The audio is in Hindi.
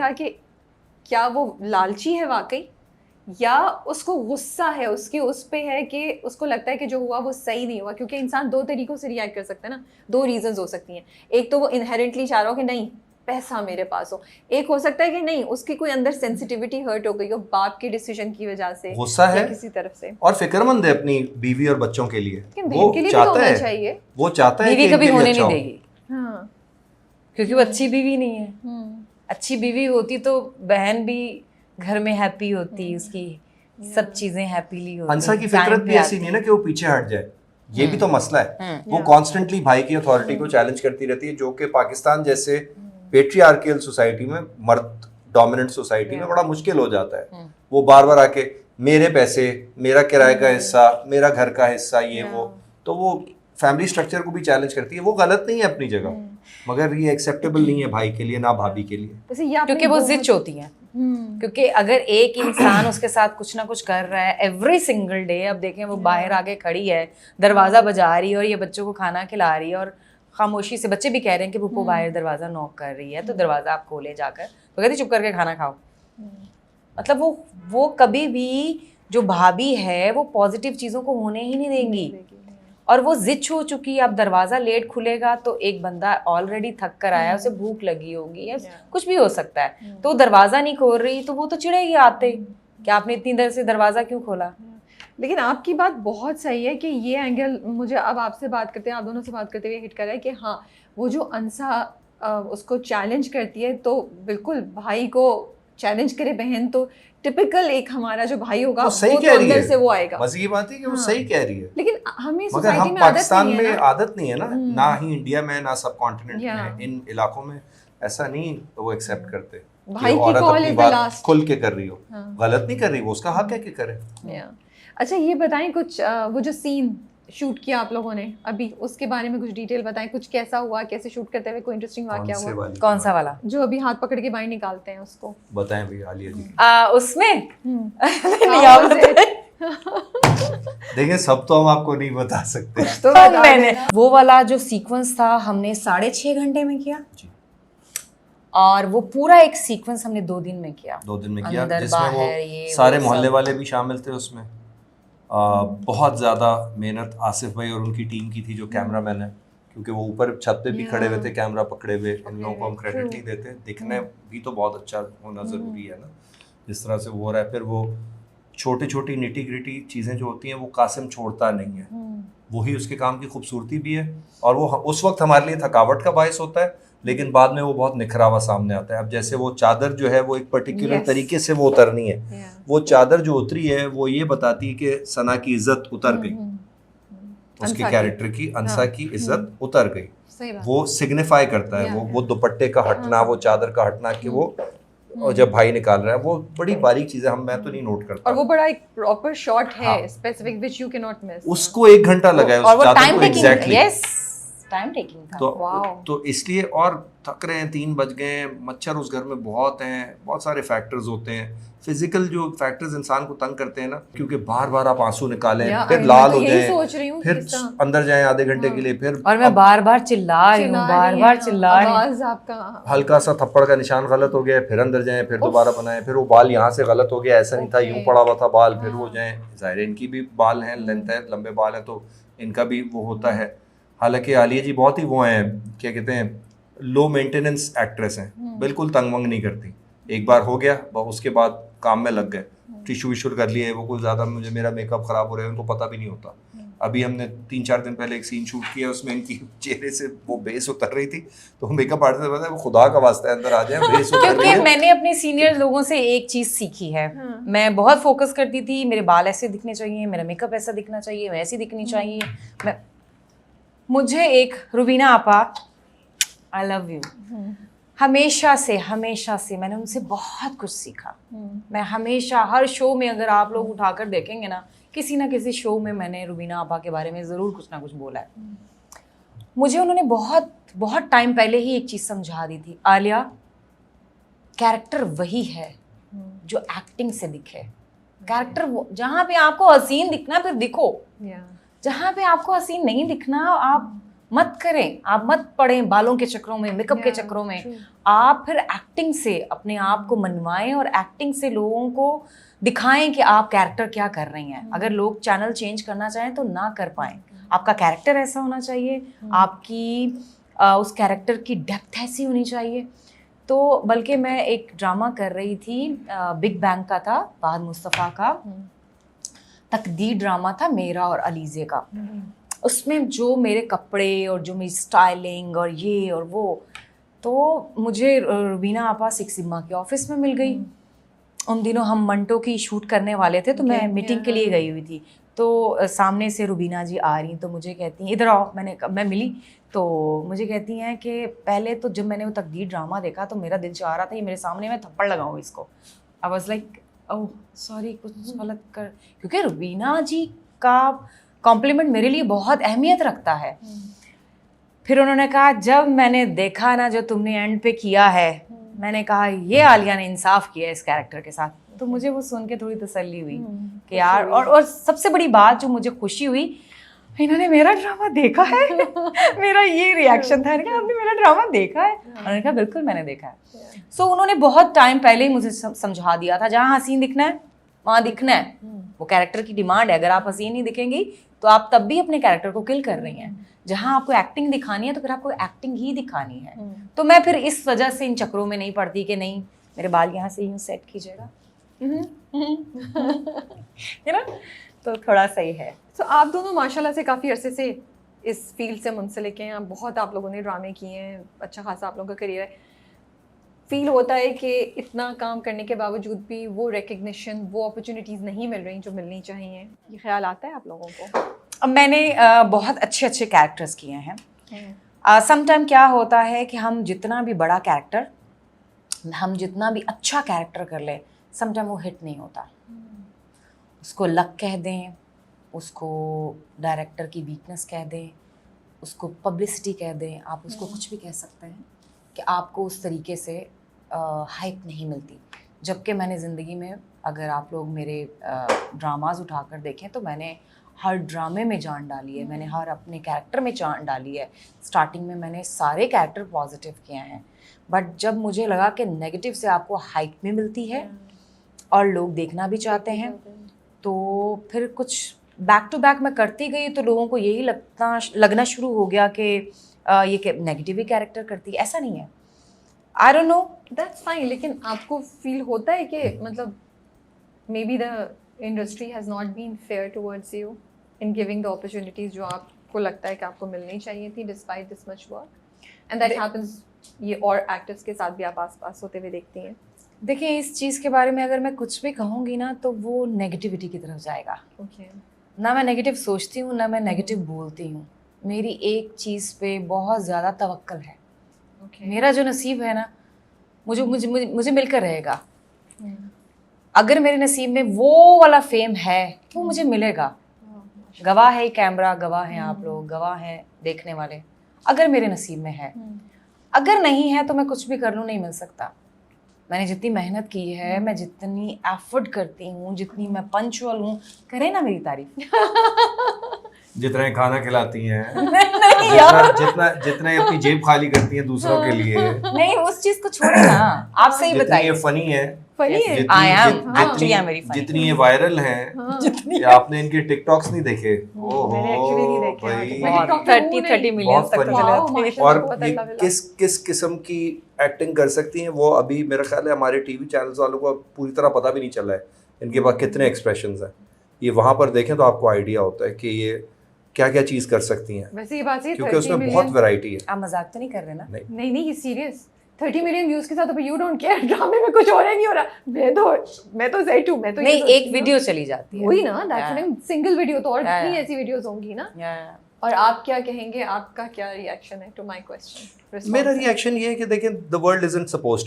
था कि क्या वो लालची है वाकई, या उसको गुस्सा है उसकी उस पे है कि उसको लगता है कि जो हुआ वो सही नहीं हुआ। क्योंकि इंसान दो तरीकों से रिएक्ट कर सकता है ना, दो रीजंस हो सकती हैं। एक तो वो इनहेरेंटली चाह रहा हो कि नहीं पैसा मेरे पास हो, एक हो सकता है कि नहीं उसकी कोई अंदर सेंसिटिविटी हर्ट हो गई हो बाप के डिसीजन की वजह से, गुस्सा है या किसी तरफ से, और फिक्रमंद है अपनी बीवी और बच्चों के लिए। लेकिन बहन के लिए भी तो होना चाहिए। वो चाहता है बीवी कि कभी इनके लिए होने अच्छा नहीं हो। देगी, हाँ क्योंकि वो अच्छी बीवी नहीं है। अच्छी बीवी होती तो बहन भी घर में हैप्पी होती, उसकी सब चीजें हैप्पीली होती। हंसा की फितरत भी ऐसी नहीं है ना कि वो पीछे हट जाए, ये भी तो मसला है। वो कॉन्स्टेंटली भाई की अथॉरिटी को चैलेंज करती रहती है, जो कि पाकिस्तान जैसे पेट्रियार्कियल सोसाइटी में, मर्द डोमिनेंट सोसाइटी में बड़ा मुश्किल हो जाता है। वो बार बार आके मेरे पैसे, मेरा किराए का हिस्सा, मेरा घर का हिस्सा, ये वो, तो वो फैमिली स्ट्रक्चर को भी चैलेंज करती है। वो गलत नहीं है अपनी जगह, मगर ये एक्सेप्टेबल नहीं है भाई के लिए ना भाभी के लिए, क्योंकि वो जिच होती है। क्योंकि अगर एक इंसान उसके साथ कुछ ना कुछ कर रहा है एवरी सिंगल डे, अब देखें वो बाहर आके खड़ी है, दरवाजा बजा रही है और ये बच्चों को खाना खिला रही है, और खामोशी से बच्चे भी कह रहे हैं कि पुप्पो बाहर दरवाजा नॉक कर रही है, तो दरवाजा आप खोले जाकर, तो कहती चुप करके खाना खाओ। मतलब वो कभी भी जो भाभी है वो पॉजिटिव चीजों को होने ही नहीं देंगी, और वो जिच हो चुकी है। अब दरवाजा लेट खुलेगा तो एक बंदा ऑलरेडी थक कर आया, उसे भूख लगी होगी या कुछ भी हो सकता है, तो दरवाजा नहीं खोल रही तो वो तो चिढ़ेगी आते कि आपने इतनी देर से दरवाजा क्यों खोला। लेकिन आपकी बात बहुत सही है कि ये एंगल मुझे अब आपसे बात करते हैं, आप दोनों से बात करते हुए हिट कर रहा है कि हाँ वो जो अंसा उसको चैलेंज करती है, तो बिल्कुल भाई को चैलेंज करे बहन तो टिपिकल एक हमारा जो भाई होगा वो तो अंदर से वो आएगा। मजे की बात है कि वो सही कह रही है, लेकिन हमें मगर सोसाइटी हम में पाकिस्तान आदत नहीं है में ना। आदत नहीं है ना, ना ही इंडिया में, ना सब कॉन्टिनेंट में, इन इलाकों में ऐसा नहीं वो एक्सेप्ट करते भाई की औरत कॉल अपनी इज द बात लास्ट, खुल के कर रही हो, गलत नहीं कर रही, वो उसका हक है कि करे। अच्छा ये बताएं कुछ वो जो सीन शूट किया आप लोगों ने अभी, उसके बारे में कुछ डिटेल बताएं, कुछ कैसा हुआ, कैसे शूट करते हुए कोई इंटरेस्टिंग वाकया हुआ? कौन सा वाला? जो अभी हाथ पकड़ के बाहर निकालते हैं उसको बताएं भैया आलिया जी। उसमें देखिए सब तो हम आपको नहीं बता सकते, तो मैंने वो वाला जो सीक्वेंस था हमने 6.5 घंटे में किया, और वो पूरा एक सीक्वेंस हमने 2 दिन में किया। 2 दिन में किया, अंदर जिसमें वो बाहर सारे मोहल्ले वाले भी शामिल थे उसमें। बहुत ज़्यादा मेहनत आसिफ भाई और उनकी टीम की थी, जो कैमरामैन है, क्योंकि वो ऊपर छत पे भी खड़े हुए थे कैमरा पकड़े हुए। इन लोगों को हम क्रेडिट नहीं देते, दिखने भी तो बहुत अच्छा होना ज़रूरी है ना, जिस तरह से वो हो रहा है। फिर वो छोटी छोटी निटी ग्रिटी चीज़ें जो होती हैं वो कासिम छोड़ता नहीं है, वही उसके काम की खूबसूरती भी है, और वो उस वक्त हमारे लिए थकावट का बायस होता है, लेकिन बाद में वो बहुत निखरावा सामने आता है। अब जैसे वो चादर जो है वो एक पर्टिकुलर तरीके से वो उतरनी है, वो चादर जो उतरी है वो ये बताती है कि सना की इज्जत उतर गई, उसके कैरेक्टर की, अंसा की इज्जत उतर गई। वो सिग्निफाई करता है वो दुपट्टे का हटना, वो चादर का हटना, कि वो और जब भाई निकाल रहा है, वो बड़ी बारीक चीज़ है, मैं तो नहीं नोट करता। और वो बड़ा एक प्रॉपर शॉट है, specific which you can not miss. उसको 1 घंटा लगा है उस चादर को एग्जैक्टली, यस टाइम टेकिंग था। तो इसलिए, और थक रहे हैं, 3 बज गए, मच्छर उस घर में बहुत हैं, बहुत सारे फैक्टर्स होते हैं, फिजिकल जो फैक्टर्स इंसान को तंग करते हैं ना, क्योंकि बार बार आप आंसू निकालें, फिर लाल हो जाएं, फिर अंदर जाएं आधे घंटे के लिए, फिर और मैं बार बार चिल्ला रही हूँ, बार बार चिल्ला रही हूँ, आपका हल्का सा थप्पड़ का निशान गलत हो गया, फिर अंदर जाएं, फिर दोबारा बनाएं, फिर वो बाल यहाँ से गलत हो गया, ऐसा नहीं था, यूं पड़ा हुआ था बाल, फिर वो जाएं। जाहिर है इनकी भी बाल हैं, लेंथ है, लंबे बाल हैं, तो इनका भी वो होता है। हालांकि आलिया जी बहुत ही वो हैं, क्या कहते हैं, लो मेंटेनेंस एक्ट्रेस हैं, बिल्कुल तंग वंग नहीं करती। एक बार हो गया, उसके बाद काम में लग गए, टिशू विशू कर लिए, वो कोई ज़्यादा मेरा मेकअप ख़राब हो रहा है उनको पता भी नहीं होता। अभी हमने 3-4 दिन पहले एक सीन शूट किया, उसमें इनकी चेहरे से वो बेस उतर रही थी, तो मेकअप आर्टिस्ट ने बताया खुदा का वास्ता है अंदर आ जाए, बेस उतर रही है। क्योंकि मैंने अपने सीनियर लोगों से एक चीज़ सीखी है, मैं बहुत फोकस करती थी, मेरे बाल ऐसे दिखने चाहिए, मेरा मेकअप ऐसा दिखना चाहिए, मैं ऐसी दिखनी चाहिए। मुझे एक रुबीना आपा, आई लव यू, हमेशा से मैंने उनसे बहुत कुछ सीखा। मैं हमेशा हर शो में, अगर आप लोग उठाकर देखेंगे ना, किसी ना किसी शो में मैंने रुबीना आपा के बारे में ज़रूर कुछ ना कुछ बोला है। मुझे उन्होंने बहुत बहुत टाइम पहले ही एक चीज़ समझा दी थी, आलिया कैरेक्टर वही है जो एक्टिंग से दिखे। कैरेक्टर जहाँ पे आपको हसीन दिखना फिर दिखो, जहाँ पे आपको हसीन नहीं दिखना आप मत करें, आप मत पढ़ें बालों के चक्रों में, मेकअप के चक्रों में। आप फिर एक्टिंग से अपने आप को मनवाएं और एक्टिंग से लोगों को दिखाएं कि आप कैरेक्टर क्या कर रही हैं। अगर लोग चैनल चेंज करना चाहें तो ना कर पाएं। आपका कैरेक्टर ऐसा होना चाहिए, आपकी उस कैरेक्टर की डेप्थ ऐसी होनी चाहिए। तो बल्कि मैं एक ड्रामा कर रही थी, बिग बैंग का था, फहद मुस्तफ़ा का तकदीर ड्रामा था, मेरा और अलीज़े का। उसमें जो मेरे कपड़े और जो मेरी स्टाइलिंग और ये और वो, तो मुझे रुबीना आपा सिक्स सिग्मा के ऑफिस में मिल गई। उन दिनों हम मंटो की शूट करने वाले थे, तो मैं मीटिंग के लिए गई हुई थी। तो सामने से रुबीना जी आ रही, तो मुझे कहती हैं इधर आओ। मैं मिली तो मुझे कहती हैं कि पहले तो जब मैंने वो तकदीर ड्रामा देखा तो मेरा दिल चाह रहा था ये मेरे सामने मैं थप्पड़ लगाऊँ इसको। I was like oh sorry, कुछ गलत कर, क्योंकि रुबीना जी का कॉम्प्लीमेंट मेरे लिए बहुत अहमियत रखता है। फिर उन्होंने कहा जब मैंने देखा ना जो तुमने एंड पे किया है, मैंने कहा ये आलिया ने इंसाफ किया इस कैरेक्टर के साथ। तो मुझे वो सुन के थोड़ी तसल्ली हुई कि यार, और सबसे बड़ी बात जो मुझे खुशी हुई, इन्होंने मेरा ड्रामा देखा है। मेरा ये रिएक्शन था, आपने मेरा ड्रामा देखा है? उन्होंने कहा बिल्कुल मैंने देखा है। सो उन्होंने बहुत टाइम पहले ही मुझे समझा दिया था, जहाँ हसीन दिखना है वहाँ दिखना है, वो कैरेक्टर की डिमांड है। अगर आप हसीन नहीं दिखेंगी तो आप तब भी अपने कैरेक्टर को किल कर रही हैं। जहाँ आपको एक्टिंग दिखानी है तो फिर आपको एक्टिंग ही दिखानी है। तो मैं फिर इस वजह से इन चक्रों में नहीं पड़ती कि नहीं मेरे बाल यहाँ से यूँ सेट कीजिएगा, है ना, तो थोड़ा सही है। तो आप दोनों माशाल्लाह से काफ़ी अरसे से इस फील्ड से मुंसलिक हैं, बहुत आप लोगों ने ड्रामे किए हैं, अच्छा खासा आप लोगों का करियर है। फील होता है कि इतना काम करने के बावजूद भी वो रिकग्निशन, वो अपॉर्चुनिटीज़ नहीं मिल रही जो मिलनी चाहिए, ये ख्याल आता है आप लोगों को? अब मैंने बहुत अच्छे अच्छे कैरेक्टर्स किए हैं। समटाइम क्या होता है कि हम जितना भी बड़ा कैरेक्टर, हम जितना भी अच्छा कैरेक्टर कर ले, समटाइम वो हिट नहीं होता। उसको लक कह दें, उसको डायरेक्टर की वीकनेस कह दें, उसको पब्लिसिटी कह दें, आप उसको कुछ भी कह सकते हैं कि आपको उस तरीके से हाइप नहीं मिलती। जबकि मैंने ज़िंदगी में, अगर आप लोग मेरे ड्रामाज उठाकर देखें तो मैंने हर ड्रामे में जान डाली है, मैंने हर अपने कैरेक्टर में जान डाली है। स्टार्टिंग में मैंने सारे कैरेक्टर पॉजिटिव किए हैं, बट जब मुझे लगा कि नेगेटिव से आपको हाइप भी मिलती है और लोग देखना भी चाहते हैं, तो फिर कुछ बैक टू बैक मैं करती गई, तो लोगों को यही लगना शुरू हो गया कि ये नेगेटिव ही कैरेक्टर करती है। ऐसा नहीं है, I don't know, that's fine. लेकिन आपको फील होता है कि मतलब maybe the industry has not been fair towards you in giving the opportunities जो आपको लगता है कि आपको मिलनी चाहिए थी despite this much work, and that happens, ये और एक्टर्स के साथ भी आप आस-पास होते हुए देखती हैं? देखिए, इस चीज़ के बारे में अगर मैं कुछ भी कहूँगी ना तो वो नेगेटिविटी की तरफ जाएगा। ओके। ना मैं नेगेटिव सोचती हूँ, ना मैं नेगेटिव बोलती हूँ। मेरी एक चीज़ पे बहुत ज़्यादा तवक्कल है। मेरा जो नसीब है ना, मुझे मिलकर रहेगा। अगर मेरे नसीब में वो वाला फेम है वो मुझे मिलेगा। गवाह है कैमरा, गवाह हैं आप लोग, गवाह हैं देखने वाले। अगर मेरे नसीब में है, अगर नहीं है तो मैं कुछ भी कर लूँ, नहीं मिल सकता। मैंने जितनी मेहनत की है, मैं जितनी एफर्ट करती हूँ, जितनी मैं पंचुअल हूँ, करे ना मेरी तारीफ। जितना ये खाना खिलाती हैं, नहीं यार, जितना ये अपनी जेब खाली करती हैं दूसरों के लिए, नहीं उस चीज को छोड़ो ना, आप सही बताइए। ये फनी है, जितनी ये वायरल हैं, जितनी आपने इनके टिकटॉक्स नहीं देखे, मैंने एक्चुअली नहीं देखे, बहुत 30 मिलियन तक चले जाते हैं। और ये किस किस्म की एक्टिंग कर सकती हैं वो अभी मेरा ख्याल है हमारे टीवी चैनल्स वालों को पूरी तरह पता भी नहीं चला है इनके पास कितने एक्सप्रेशंस हैं। ये वहां पर देखें तो आपको आइडिया होता है कि ये क्या क्या चीज कर सकती हैं। वैसे ये बात है, क्योंकि उसमें बहुत वैरायटी है। आप मजाक तो नहीं कर रहे ना? नहीं, ये सीरियस। 30 मिलियन व्यूज के साथ यू डोंट केयर, ड्रामे में कुछ हो रहा है नहीं हो रहा, मैं तो सेट हूं, मैं तो नहीं, एक वीडियो चली जाती है, वही ना, दैट्स सिंगल वीडियो, तो और कितनी ऐसी वीडियोस होंगी ना। और आप क्या कहेंगे, आपका क्या रिएक्शन है टू माय क्वेश्चन? मेरा रिएक्शन ये है कि देखें, द वर्ल्ड इजंट सपोज्ड